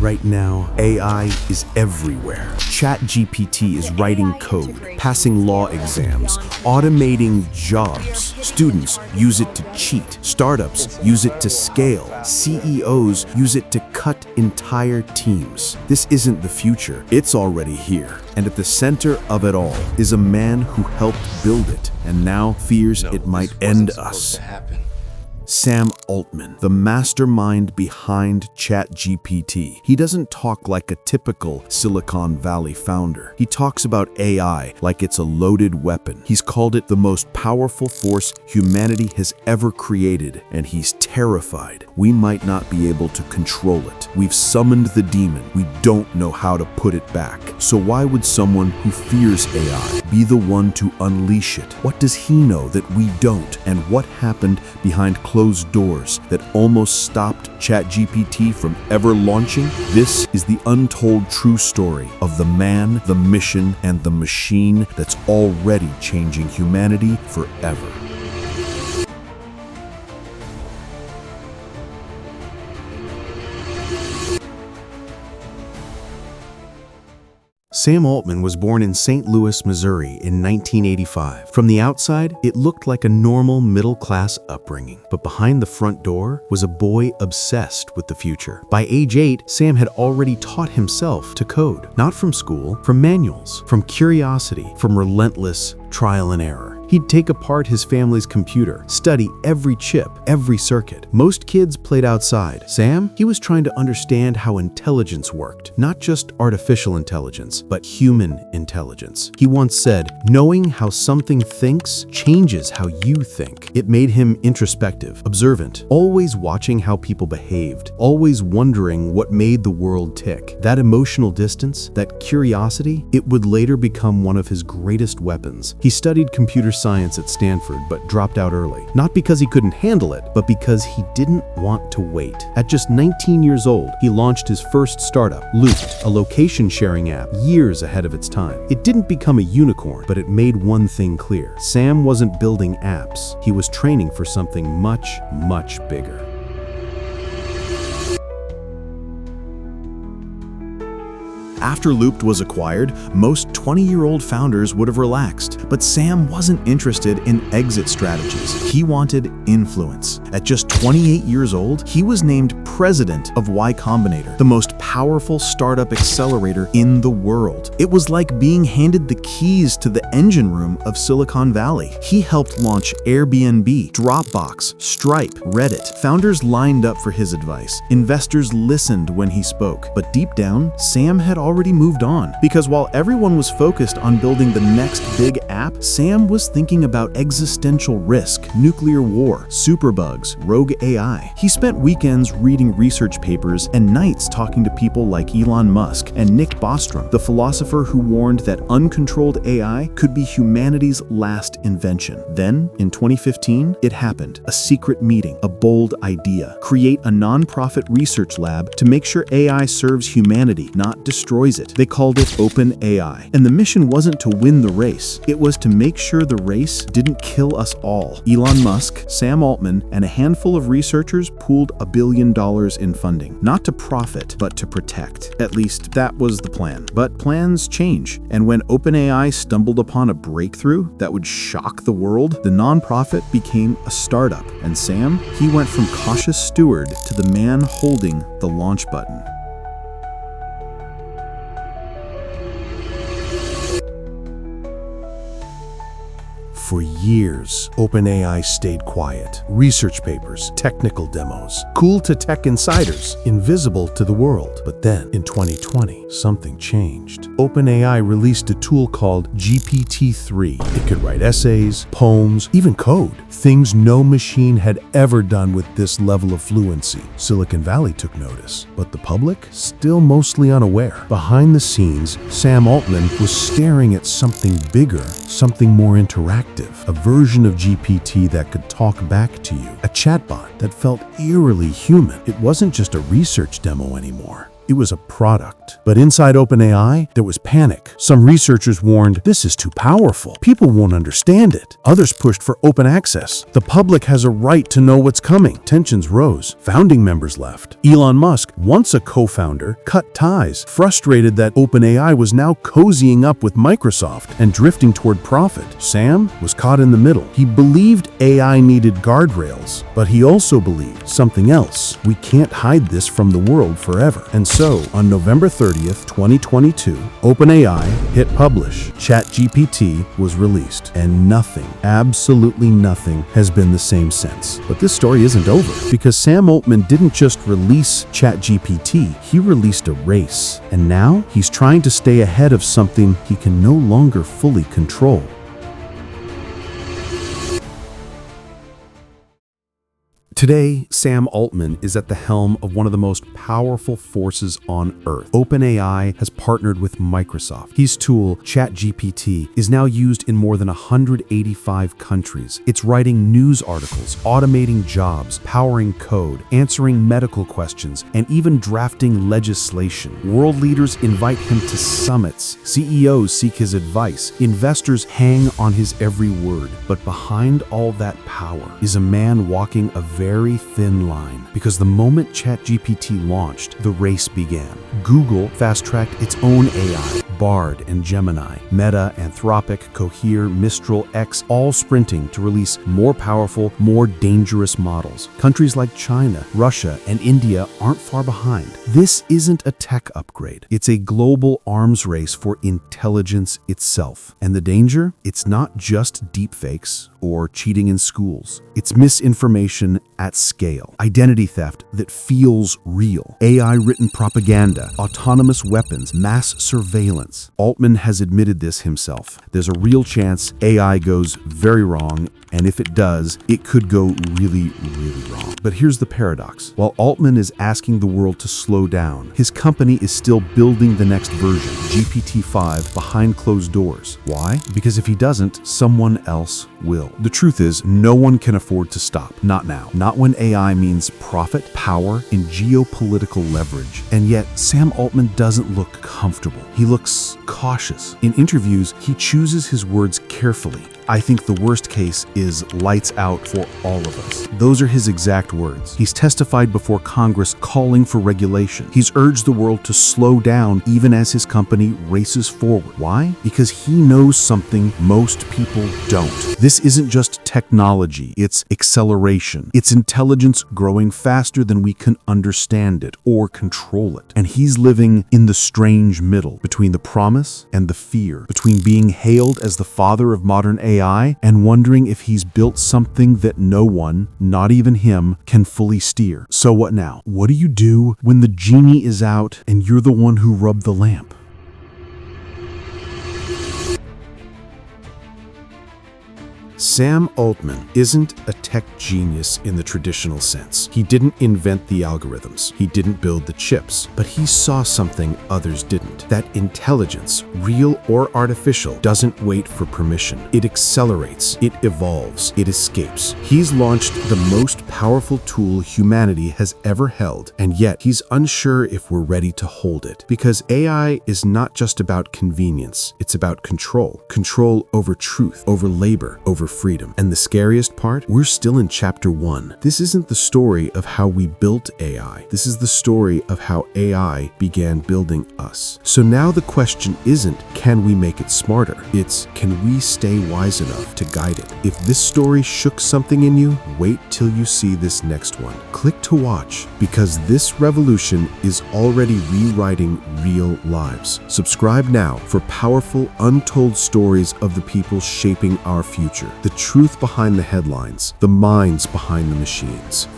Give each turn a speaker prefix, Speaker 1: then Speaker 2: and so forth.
Speaker 1: Right now, AI is everywhere. ChatGPT is writing code, passing law exams, automating jobs. Students use it to cheat. Startups use it to scale. CEOs use it to cut entire teams. This isn't the future. It's already here. And at the center of it all is a man who helped build it and now fears it might end us. Sam Altman, the mastermind behind ChatGPT. He doesn't talk like a typical Silicon Valley founder. He talks about AI like it's a loaded weapon. He's called it the most powerful force humanity has ever created, and he's terrified we might not be able to control it. We've summoned the demon. We don't know how to put it back. So why would someone who fears AI be the one to unleash it? What does he know that we don't? And what happened behind closed doors that almost stopped ChatGPT from ever launching? This is the untold true story of the man, the mission, and the machine that's already changing humanity forever. Sam Altman was born in St. Louis, Missouri in 1985. From the outside, it looked like a normal middle-class upbringing. But behind the front door was a boy obsessed with the future. By age 8, Sam had already taught himself to code. Not from school, from manuals, from curiosity, from relentless trial and error. He'd take apart his family's computer, study every chip, every circuit. Most kids played outside. Sam, he was trying to understand how intelligence worked. Not just artificial intelligence, but human intelligence. He once said, "Knowing how something thinks changes how you think." It made him introspective, observant, always watching how people behaved, always wondering what made the world tick. That emotional distance, that curiosity, it would later become one of his greatest weapons. He studied computer science at Stanford, but dropped out early. Not because he couldn't handle it, but because he didn't want to wait. At just 19 years old, he launched his first startup, Looped, a location-sharing app, years ahead of its time. It didn't become a unicorn, but it made one thing clear. Sam wasn't building apps. He was training for something much, much bigger. After Looped was acquired, most 20-year-old founders would have relaxed. But Sam wasn't interested in exit strategies. He wanted influence. At just 28 years old, he was named president of Y Combinator, the most powerful startup accelerator in the world. It was like being handed the keys to the engine room of Silicon Valley. He helped launch Airbnb, Dropbox, Stripe, Reddit. Founders lined up for his advice. Investors listened when he spoke. But deep down, Sam had already moved on. Because while everyone was focused on building the next big app, Sam was thinking about existential risk, nuclear war, superbugs, rogue AI. He spent weekends reading research papers and nights talking to people like Elon Musk and Nick Bostrom, the philosopher who warned that uncontrolled AI could be humanity's last invention. Then, in 2015, it happened. A secret meeting, a bold idea. Create a nonprofit research lab to make sure AI serves humanity, not destroys it. They called it OpenAI. And the mission wasn't to win the race. It was to make sure the race didn't kill us all. Elon Musk, Sam Altman, and a handful of researchers pooled $1 billion in funding. Not to profit, but to protect. At least, that was the plan. But plans change. And when OpenAI stumbled upon a breakthrough that would shock the world, the nonprofit became a startup. And Sam, he went from cautious steward to the man holding the launch button. For years, OpenAI stayed quiet. Research papers, technical demos, cool to tech insiders, invisible to the world. But then, in 2020, something changed. OpenAI released a tool called GPT-3. It could write essays, poems, even code. Things no machine had ever done with this level of fluency. Silicon Valley took notice, but the public still mostly unaware. Behind the scenes, Sam Altman was staring at something bigger, something more interactive. A version of GPT that could talk back to you. A chatbot that felt eerily human. It wasn't just a research demo anymore.
Speaker 2: it was a product. But inside OpenAI, there was panic. Some researchers warned, this is too powerful. People won't understand it. Others pushed for open access. The public has a right to know what's coming. Tensions rose. Founding members left. Elon Musk, once a co-founder, cut ties, frustrated that OpenAI was now cozying up with Microsoft and drifting toward profit. Sam was caught in the middle. He believed AI needed guardrails, but he also believed something else. We can't hide this from the world forever. And so, on November 30th, 2022, OpenAI hit publish. ChatGPT was released, and nothing, absolutely nothing, has been the same since. But this story isn't over, because Sam Altman didn't just release ChatGPT, he released a race. And now, he's trying to stay ahead of something he can no longer fully control. Today, Sam Altman is at the helm of one of the most powerful forces on Earth. OpenAI has partnered with Microsoft. His tool, ChatGPT, is now used in more than 185 countries. It's writing news articles, automating jobs, powering code, answering medical questions, and even drafting legislation. World leaders invite him to summits. CEOs seek his advice. Investors hang on his every word. But behind all that power is a man walking a very thin line, because the moment ChatGPT launched, the race began. Google fast-tracked its own AI, Bard and Gemini, Meta, Anthropic, Cohere, Mistral, X, all sprinting to release more powerful, more dangerous models. Countries like China, Russia, and India aren't far behind. This isn't a tech upgrade. It's a global arms race for intelligence itself. And the danger? It's not just deepfakes or cheating in schools. It's misinformation at scale, identity theft that feels real, AI-written propaganda, autonomous weapons, mass surveillance. Altman has admitted this himself. There's a real chance AI goes very wrong, and if it does, it could go really, really wrong. But here's the paradox. While Altman is asking the world to slow down, his company is still building the next version, GPT-5, behind closed doors. Why? Because if he doesn't, someone else will. The truth is, no one can afford to stop. Not now. Not when AI means profit, power, and geopolitical leverage. And yet, Sam Altman doesn't look comfortable. He looks cautious. In interviews, he chooses his words carefully. I think the worst case is lights out for all of us. Those are his exact words. He's testified before Congress calling for regulation. He's urged the world to slow down even as his company races forward. Why? Because he knows something most people don't. This isn't just technology, it's acceleration. It's intelligence growing faster than we can understand it or control it. And he's living in the strange middle between the promise and the fear, between being hailed as the father of modern AI and wondering if he's built something that no one, not even him, can fully steer. So what now? What do you do when the genie is out and you're the one who rubbed the lamp? Sam Altman isn't a tech genius in the traditional sense. He didn't invent the algorithms. He didn't build the chips. But he saw something others didn't. That intelligence, real or artificial, doesn't wait for permission. It accelerates. It evolves. It escapes. He's launched the most powerful tool humanity has ever held, and yet he's unsure if we're ready to hold it. Because AI is not just about convenience. It's about control. Control over truth, over labor, over freedom. And the scariest part? We're still in chapter 1. This isn't the story of how we built AI. This is the story of how AI began building us. So now the question isn't, can we make it smarter? It's, can we stay wise enough to guide it? If this story shook something in you, wait till you see this next one. Click to watch, because this revolution is already rewriting real lives. Subscribe now for powerful, untold stories of the people shaping our future. The truth behind the headlines, the minds behind the machines.